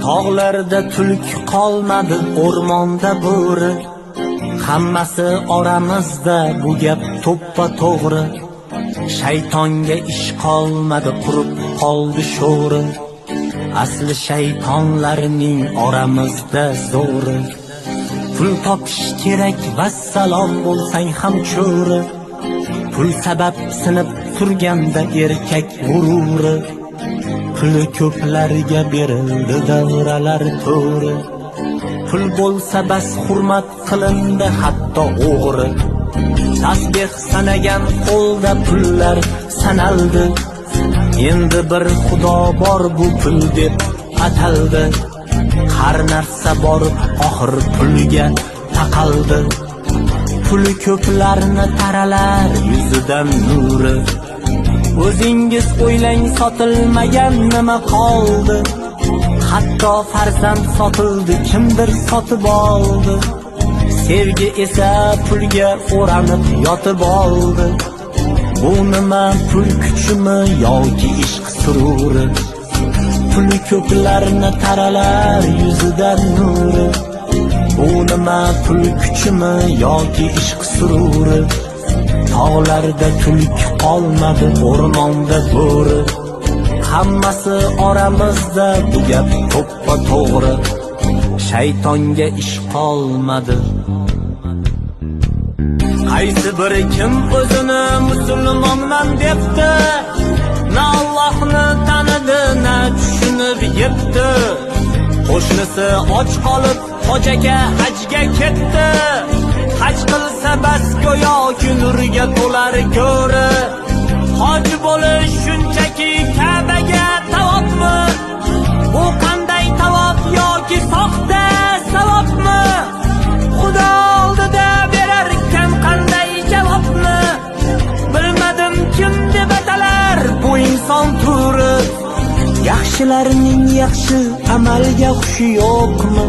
Tog'larda tulk qolmadi, o'rmonda bo'ri. Hammasi oramizda, bu gap to'ppa to'g'ri. Shaytonga ish qolmadi, qurib qoldi sho'ri. Asli shaytonlarning oramizda zo'ri. Pul topish kerak, vassalom bo'lsang ham cho'ri. Pul sabab sinib turganda erkak g'ururi. Puli ko'plarga berildi davralar to'ri. Pul bo'lsa bas hurmat qilindi hatto o'g'ri. Tasbih sanagan qo'lda pullar sanaldi. Endi bir xudo bor, bu pul deb ataldi. Har narsa bor, oxir pulga taqaldi. Puli ko'plarni taralar yuzidan nuri. O'zingiz o'ylang, sotilmagan nima qoldi? Hatto farzand sotildi, kimdir sotib oldi. Sevgi esa pulga o'ranib yotib oldi. Bu nima, pul kuchimi yoki ishq sururi? Puli ko'plarni taralar yuzidan nuri. Bu nima, pul kuchimi yoki ishq sururi? Tog'larda tulk qolmadi, o'rmonda bo'ri. Hammasi oramizda, bu gap to'ppa to'g'ri. Shaytonga ish qolmadi. Qaysi bir kim o'zini musulmonman debdi? Na Allohni tanidi, na tushunib yetdi. Qo'shnisi och qolib hojaga hajga ketdi. Haj qilsa bas go'yoki nurga to'lar ko'ri. Hoj bo'lish shunchaki Ka'baga tavofmi? Bu qanday tavof yoki soxta savobmi? Xudo oldida berarkan qanday javobni? Bilmadim kim deb atalar bu inson turi. Yaxshilarning yaxshi amalga xushi yo'qmi?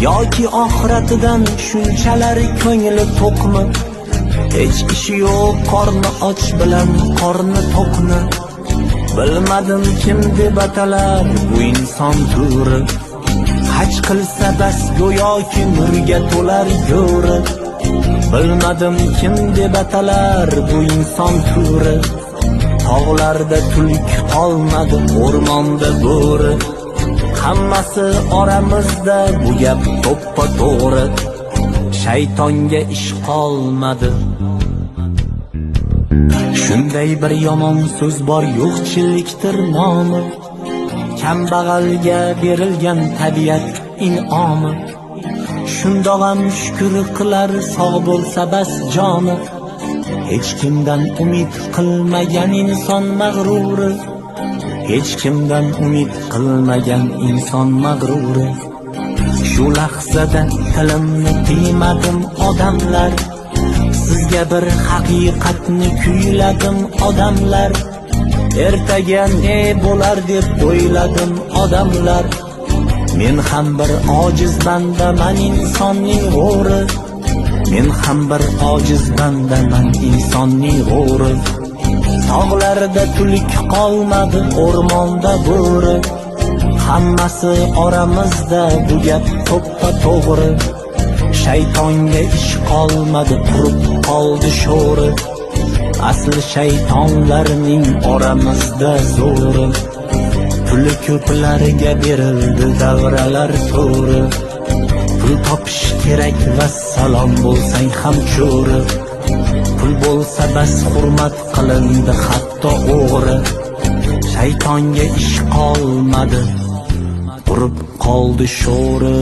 Yoki oxiratidan shunchalar ko'ngli to'qmi? Hech ishi yo'q, qorni och bilan qorni to'qni. Bilmadim kim deb atalar bu inson turi. Haj qilsa bas go'yoki nurga to'lar go'ri. Bilmadim kim deb atalar bu inson turi. Tog'larda tulk qolmadi, o'rmonda bo'ri. Hammasi oramizda, bu gap to'ppa to'g'ri. Shaytonga ish qolmadi. Shunday bir yomon so'z bor, yo'qchilikdir nomi. Kambag'alga berilgan tabiat in'omi. Shundoq ham shukr qilar, sog' bo'lsa bas joni. Hech kimdan umid qilmagan inson mag'ruri. Hech kimdan umid qilmagan inson mag'ruri. Shu lahzada tilimni tiymadim odamlar. Sizga bir haqiqatni kuyladim odamlar. Ertaga ne bo'lar deb o'yladim odamlar. Men ham bir ojiz bandaman, insonning g'o'ri. Men ham bir ojiz bandaman, insonning g'o'ri. Tog'larda tulk qolmadi, o'rmonda bo'ri. Hammasi oramizda, bu gap to'ppa to'g'ri. Shaytonga ish qolmadi, qurib qoldi sho'ri. Asli shaytonlarning oramizda zo'ri. Puli ko'plarga berildi davralar to'ri. Pul topish kerak, vassalom bo'lsang ham cho'ri. Pul bo'lsa bas hurmat qilindi hatto o'g'ri. Shaytonga ish qolmadi, qurib qoldi sho'ri.